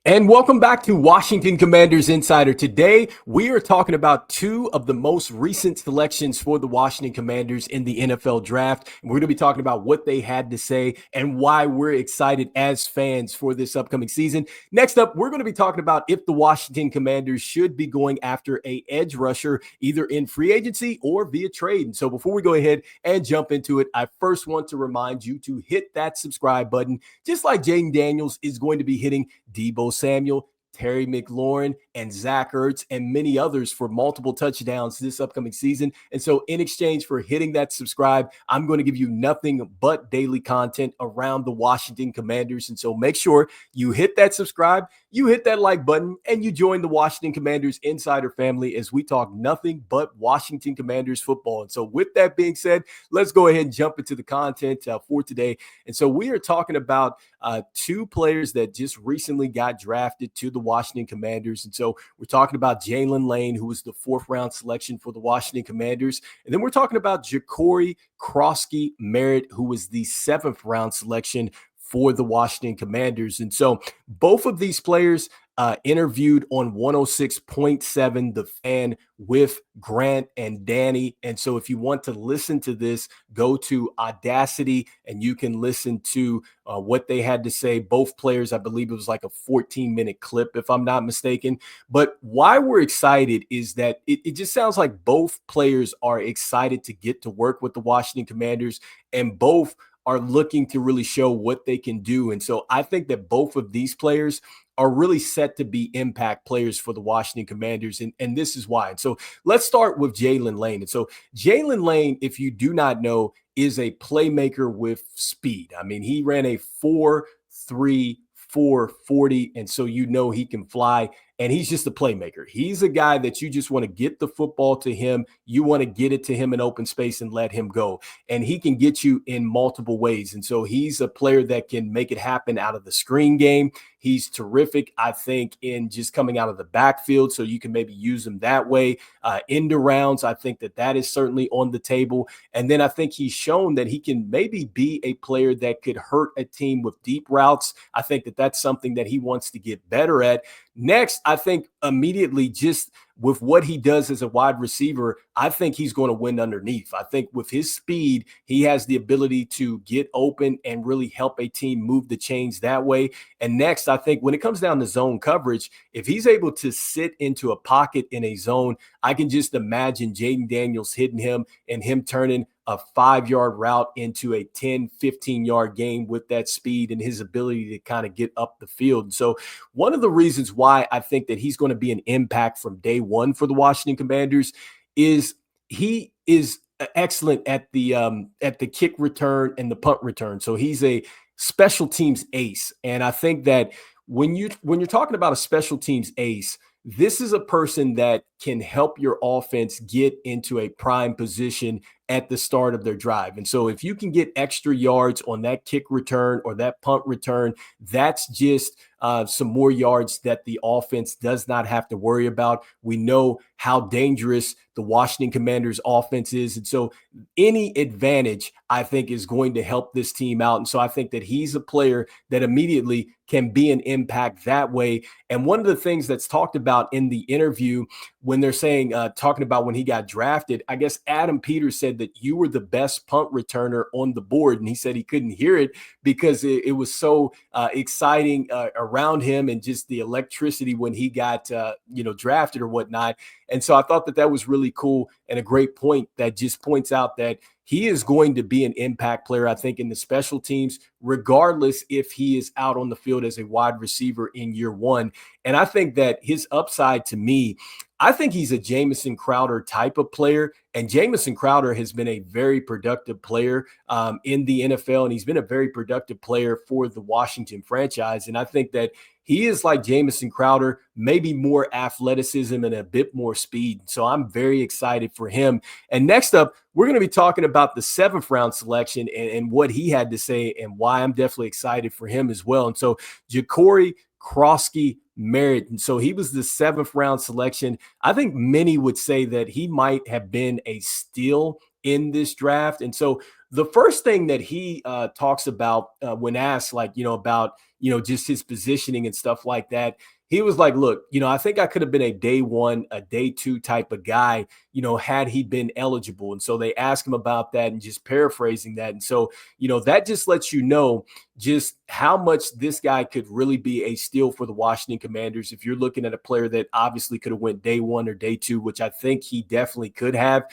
And welcome back to Washington Commanders Insider. Today, we are talking about two of the most recent selections for the Washington Commanders in the NFL draft. And we're going to be talking about what they had to say and why we're excited as fans for this upcoming season. Next up, we're going to be talking about if the Washington Commanders should be going after an edge rusher, either in free agency or via trade. And so before we go ahead and jump into it, I first want to remind you to hit that subscribe button, just like Jaden Daniels is going to be hitting Deebo Samuel, Terry McLaurin, and Zach Ertz, and many others for multiple touchdowns this upcoming season. And so in exchange for hitting that subscribe, I'm going to give you nothing but daily content around the Washington Commanders. And so make sure you hit that subscribe, you hit that like button, and you join the Washington Commanders Insider family as we talk nothing but Washington Commanders football. And so with that being said, let's go ahead and jump into the content for today. And so we are talking about two players that just recently got drafted to the Washington Commanders. And so we're talking about Jaylin Lane, who was the 4th round selection for the Washington Commanders. And then we're talking about Jacory Croskey-Merritt, who was the 7th round selection for the Washington Commanders. And so both of these players interviewed on 106.7 The Fan with Grant and Danny. And so if you want to listen to this, go to Audacity and you can listen to what they had to say. Both players, I believe it was like a 14-minute clip, if I'm not mistaken. But why we're excited is that it just sounds like both players are excited to get to work with the Washington Commanders, and both are looking to really show what they can do. And so I think that both of these players are really set to be impact players for the Washington Commanders. And this is why. And so let's start with Jaylin Lane. And so Jaylin Lane, if you do not know, is a playmaker with speed. I mean, he ran a 4.3 440, and so you know he can fly, and he's just a playmaker. He's a guy that you just want to get the football to him. You want to get it to him in open space and let him go, and he can get you in multiple ways. And so he's a player that can make it happen out of the screen game. He's terrific, I think, in just coming out of the backfield, so you can maybe use him that way. End arounds, I think that is certainly on the table. And then I think he's shown that he can maybe be a player that could hurt a team with deep routes. I think that's something that he wants to get better at. Next, I think immediately just with what he does as a wide receiver, I think he's going to win underneath. I think with his speed, he has the ability to get open and really help a team move the chains that way. And next, I think when it comes down to zone coverage, if he's able to sit into a pocket in a zone, I can just imagine Jaden Daniels hitting him and him turning a 5-yard route into a 10, 15-yard gain with that speed and his ability to kind of get up the field. And so one of the reasons why I think that he's going to be an impact from day one for the Washington Commanders is he is excellent at the kick return and the punt return. So he's a special teams ace. And I think that when you're talking about a special teams ace, this is a person that can help your offense get into a prime position at the start of their drive. And so if you can get extra yards on that kick return or that punt return, that's just some more yards that the offense does not have to worry about. We know how dangerous the Washington Commanders offense is. And so any advantage, I think, is going to help this team out. And so I think that he's a player that immediately can be an impact that way. And one of the things that's talked about in the interview when they're saying, talking about when he got drafted, I guess Adam Peters said that you were the best punt returner on the board. And he said he couldn't hear it because it was so exciting around him and just the electricity when he got, drafted or whatnot. And so I thought that was really cool and a great point that just points out that he is going to be an impact player, I think, in the special teams, regardless if he is out on the field as a wide receiver in year one. And I think that his upside, to me, I think he's a Jamison Crowder type of player. And Jamison Crowder has been a very productive player in the NFL, and he's been a very productive player for the Washington franchise. And I think that he is like Jamison Crowder, maybe more athleticism and a bit more speed. So I'm very excited for him. And next up, we're going to be talking about the 7th round selection and what he had to say and why I'm definitely excited for him as well. And so Jacory Croskey-Merritt. And so he was the 7th round selection. I think many would say that he might have been a steal in this draft. And so the first thing that he talks about when asked, about just his positioning and stuff like that. He was like, look, I think I could have been a day one, a day two type of guy, had he been eligible. And so they asked him about that and just paraphrasing that. And so, that just lets you know just how much this guy could really be a steal for the Washington Commanders. If you're looking at a player that obviously could have went day one or day two, which I think he definitely could have,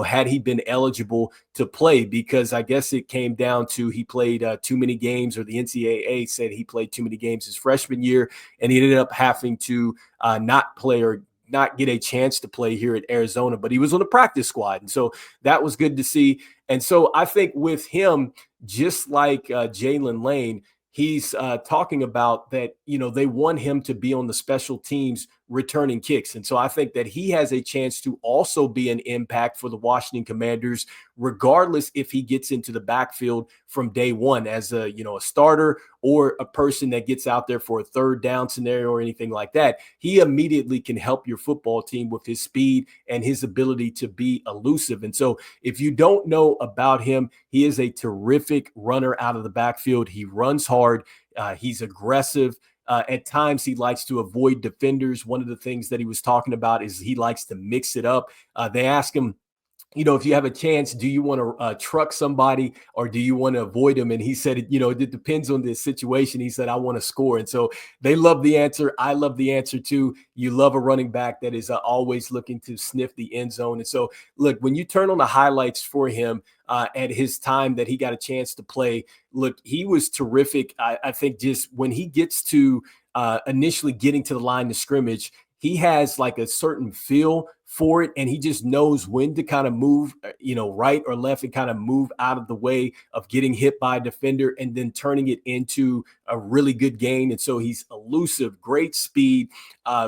had he been eligible to play, because I guess it came down to he played too many games, or the NCAA said he played too many games his freshman year, and he ended up having to not play or not get a chance to play here at Arizona, but he was on the practice squad. And so that was good to see. And so I think with him, just like Jaylin Lane, he's talking about that, they want him to be on the special teams returning kicks. And so I think that he has a chance to also be an impact for the Washington Commanders, regardless if he gets into the backfield from day one as a starter or a person that gets out there for a third down scenario or anything like that. He immediately can help your football team with his speed and his ability to be elusive. And so if you don't know about him, he is a terrific runner out of the backfield. He runs hard. He's aggressive. At times, he likes to avoid defenders. One of the things that he was talking about is he likes to mix it up. They ask him, if you have a chance, do you want to truck somebody or do you want to avoid them? And he said, it depends on the situation. He said, I want to score. And so they love the answer. I love the answer too. You love a running back that is always looking to sniff the end zone. And so, look, when you turn on the highlights for him at his time that he got a chance to play, look, he was terrific. I think just when he gets to initially getting to the line of scrimmage, he has like a certain feel for it, and he just knows when to kind of move, right or left, and kind of move out of the way of getting hit by a defender and then turning it into a really good gain. And so he's elusive, great speed,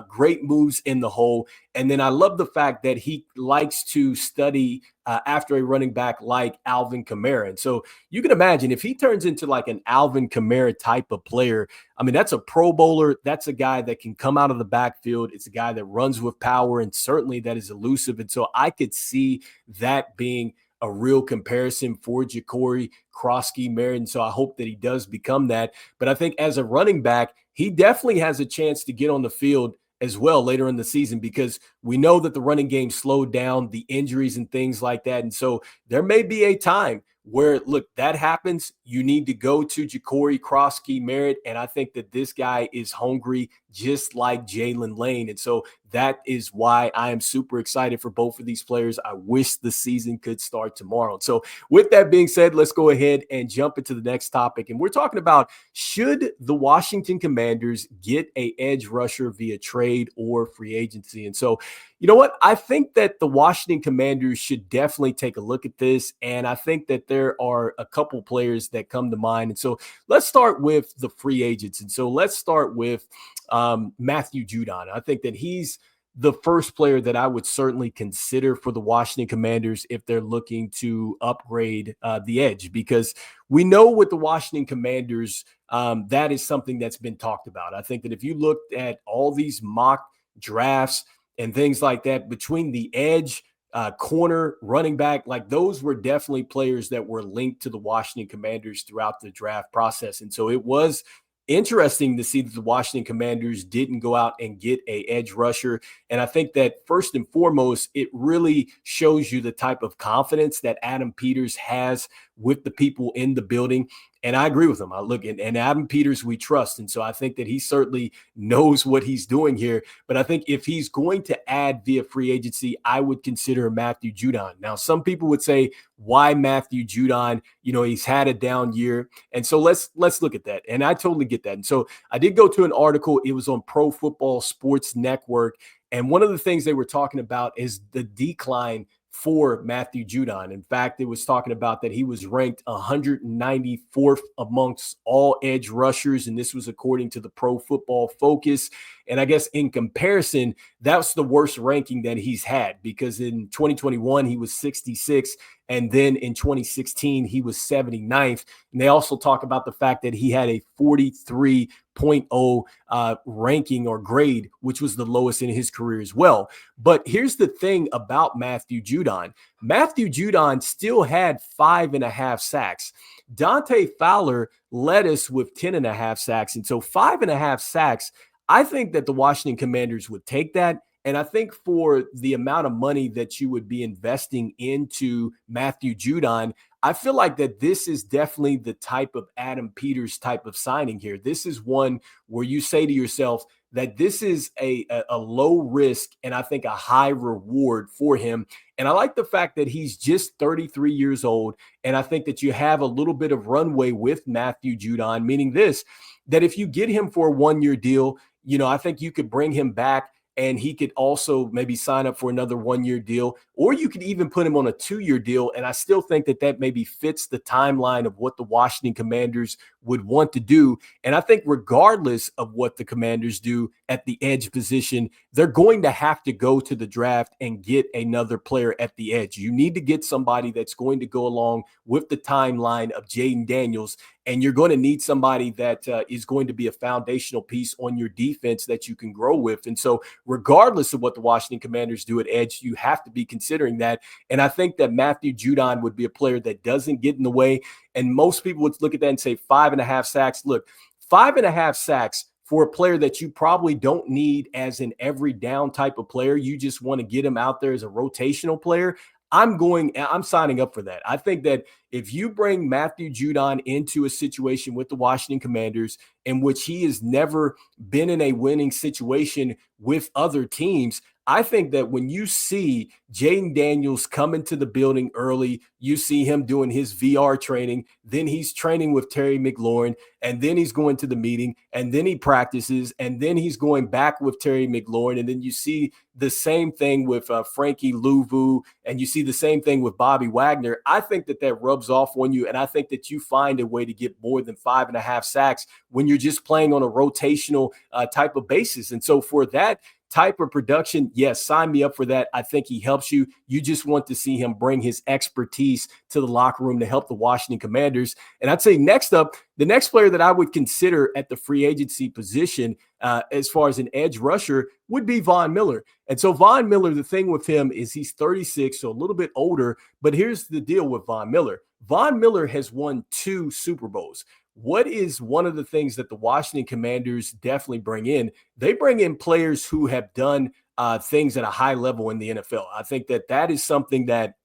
great moves in the hole. And then I love the fact that he likes to study after a running back like Alvin Kamara. And so you can imagine if he turns into like an Alvin Kamara type of player, I mean, that's a Pro Bowler. That's a guy that can come out of the backfield. It's a guy that runs with power, and certainly that is elusive. And so I could see that being a real comparison for Jacory Croskey-Merritt. And so I hope that he does become that. But I think as a running back, he definitely has a chance to get on the field as well later in the season, because we know that the running game slowed down, the injuries and things like that. And so there may be a time where, look, that happens. You need to go to Jacory Croskey-Merritt. And I think that this guy is hungry, just like Jaylin Lane. And so that is why I am super excited for both of these players. I wish the season could start tomorrow. So with that being said, let's go ahead and jump into the next topic. And we're talking about, should the Washington Commanders get an edge rusher via trade or free agency? And so, you know what? I think that the Washington Commanders should definitely take a look at this. And I think that there are a couple players that come to mind. And so let's start with the free agents. And so let's start with Matthew Judon. I think that he's the first player that I would certainly consider for the Washington Commanders if they're looking to upgrade the edge, because we know with the Washington Commanders, that is something that's been talked about. I think that if you looked at all these mock drafts and things like that, between the edge, corner, running back, like those were definitely players that were linked to the Washington Commanders throughout the draft process. And so it was interesting to see that the Washington Commanders didn't go out and get an edge rusher. And I think that first and foremost, it really shows you the type of confidence that Adam Peters has with the people in the building. And I agree with him. I look, and Adam Peters, we trust. And so I think that he certainly knows what he's doing here. But I think if he's going to add via free agency, I would consider Matthew Judon. Now, some people would say, why Matthew Judon? He's had a down year. And so let's look at that. And I totally get that. And so I did go to an article. It was on Pro Football Sports Network. And one of the things they were talking about is the decline for Matthew Judon. In fact, it was talking about that he was ranked 194th amongst all edge rushers, and this was according to the Pro Football Focus. And I guess in comparison, that's the worst ranking that he's had, because in 2021, he was 66. And then in 2016, he was 79th. And they also talk about the fact that he had a 43.0 ranking or grade, which was the lowest in his career as well. But here's the thing about Matthew Judon. Matthew Judon still had 5.5 sacks. Dante Fowler led us with 10.5 sacks. And so 5.5 sacks, I think that the Washington Commanders would take that. And I think for the amount of money that you would be investing into Matthew Judon, I feel like that this is definitely the type of Adam Peters type of signing here. This is one where you say to yourself that this is a low risk and I think a high reward for him. And I like the fact that he's just 33 years old. And I think that you have a little bit of runway with Matthew Judon, meaning this, that if you get him for a 1-year deal, I think you could bring him back and he could also maybe sign up for another 1-year deal, or you could even put him on a 2-year deal. And I still think that maybe fits the timeline of what the Washington Commanders would want to do. And I think regardless of what the Commanders do at the edge position, they're going to have to go to the draft and get another player at the edge. You need to get somebody that's going to go along with the timeline of Jaden Daniels. And you're going to need somebody that is going to be a foundational piece on your defense that you can grow with. And so regardless of what the Washington Commanders do at edge, you have to be considering that. And I think that Matthew Judon would be a player that doesn't get in the way. And most people would look at that and say 5.5 sacks. Look, 5.5 sacks for a player that you probably don't need as an every down type of player. You just want to get him out there as a rotational player. I'm signing up for that. I think that if you bring Matthew Judon into a situation with the Washington Commanders in which he has never been in a winning situation with other teams, I think that when you see Jaden Daniels come into the building early, you see him doing his VR training, then he's training with Terry McLaurin, and then he's going to the meeting, and then he practices, and then he's going back with Terry McLaurin, and then you see the same thing with Frankie Louvu, and you see the same thing with Bobby Wagner. I think that rubs off on you, and I think that you find a way to get more than 5.5 sacks when you're just playing on a rotational type of basis. And so for that type of production, yes, sign me up for that. I think he helps you. You just want to see him bring his expertise to the locker room to help the Washington Commanders. And I'd say next up, the next player that I would consider at the free agency position as far as an edge rusher would be Von Miller. And so Von Miller, the thing with him is he's 36, so a little bit older. But here's the deal with Von Miller. Von Miller has won 2 Super Bowls. What is one of the things that the Washington Commanders definitely bring in? They bring in players who have done things at a high level in the NFL. I think that is something that,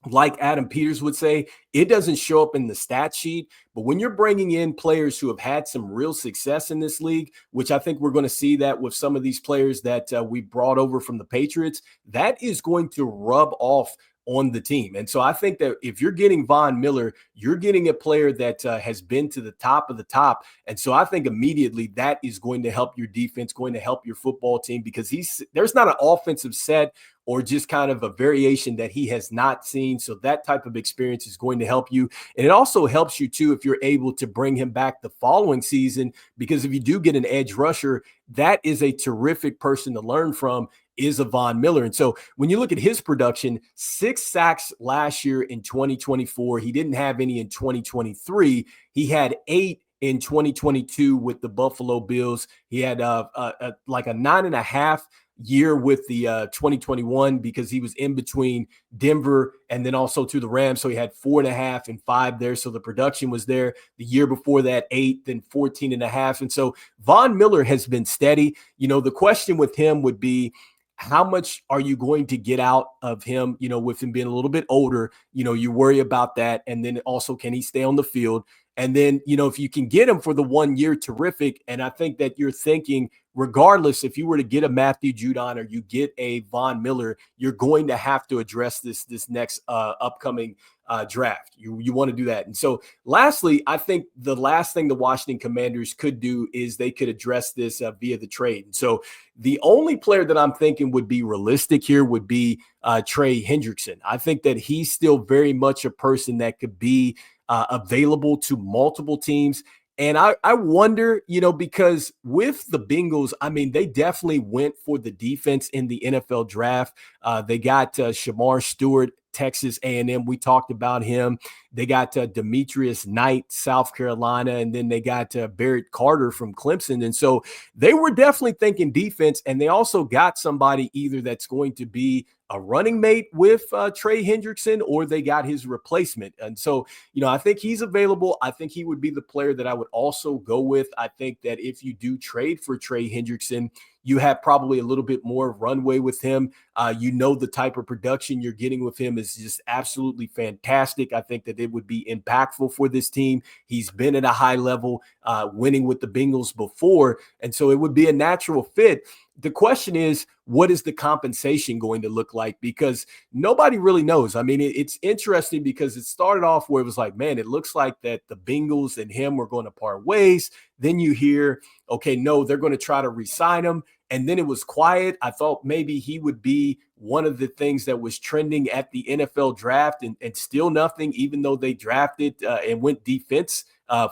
like Adam Peters would say, it doesn't show up in the stat sheet. But when you're bringing in players who have had some real success in this league, which I think we're going to see that with some of these players that we brought over from the Patriots, that is going to rub off on the team. And so I think that if you're getting Von Miller, you're getting a player that has been to the top of the top. And so I think immediately that is going to help your defense, going to help your football team, because there's not an offensive set or just kind of a variation that he has not seen. So that type of experience is going to help you. And it also helps you too if you're able to bring him back the following season, because if you do get an edge rusher, that is a terrific person to learn from, is a Von Miller. And so when you look at his production, 6 sacks last year in 2024. He didn't have any in 2023. He had 8 in 2022 with the Buffalo Bills. He had like a 9.5 year with the 2021 because he was in between Denver and then also to the Rams. So he had 4.5 and 5 there. So the production was there. The year before that, 8, then 14.5. And so Von Miller has been steady. The question with him would be, how much are you going to get out of him, with him being a little bit older? You worry about that. And then also, can he stay on the field? And then, if you can get him for the 1 year, terrific. And I think that you're thinking, regardless, if you were to get a Matthew Judon or you get a Von Miller, you're going to have to address this next upcoming draft. You want to do that. And so lastly, I think the last thing the Washington Commanders could do is they could address this via the trade. And so the only player that I'm thinking would be realistic here would be Trey Hendrickson. I think that he's still very much a person that could be available to multiple teams. And I wonder, because with the Bengals, they definitely went for the defense in the NFL draft. They got Shamar Stewart, Texas A&M. We talked about him. They got Demetrius Knight, South Carolina, and then they got Barrett Carter from Clemson. And so they were definitely thinking defense, and they also got somebody either that's going to be a running mate with Trey Hendrickson, or they got his replacement. And so, I think he's available. I think he would be the player that I would also go with. I think that if you do trade for Trey Hendrickson, you have probably a little bit more runway with him. The type of production you're getting with him is just absolutely fantastic. I think that it would be impactful for this team. He's been at a high level, winning with the Bengals before, and so it would be a natural fit. The question is, what is the compensation going to look like? Because nobody really knows. I mean, it's interesting because it started off where it was like, man, it looks like that the Bengals and him were going to part ways. Then you hear, okay, no, they're going to try to re-sign him. And then it was quiet. I thought maybe he would be one of the things that was trending at the NFL draft, and still nothing, even though they drafted and went defense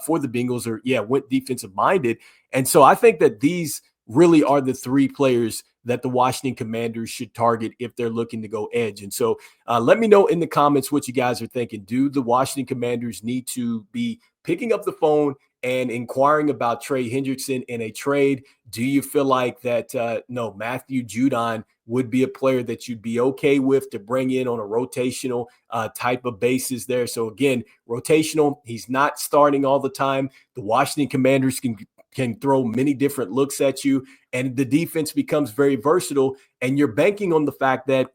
for the Bengals, went defensive minded. And so I think that these really are the three players that the Washington Commanders should target if they're looking to go edge. And so let me know in the comments what you guys are thinking. Do the Washington Commanders need to be picking up the phone and inquiring about Trey Hendrickson in a trade? Do you feel like that, Matthew Judon would be a player that you'd be okay with to bring in on a rotational type of basis there? So again, rotational, he's not starting all the time. The Washington Commanders can throw many different looks at you, and the defense becomes very versatile, and you're banking on the fact that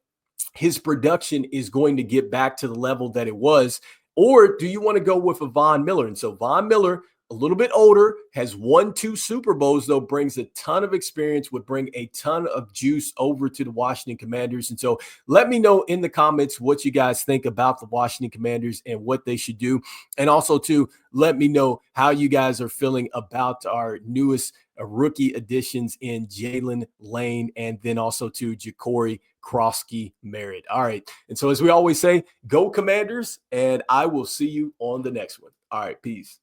his production is going to get back to the level that it was. Or do you want to go with a Von Miller? And so Von Miller, a little bit older, has won 2 Super Bowls, though, brings a ton of experience, would bring a ton of juice over to the Washington Commanders. And so let me know in the comments what you guys think about the Washington Commanders and what they should do. And also, too, let me know how you guys are feeling about our newest rookie additions in Jaylin Lane, and then also to Jacory Croskey-Merritt. All right. And so as we always say, go Commanders, and I will see you on the next one. All right. Peace.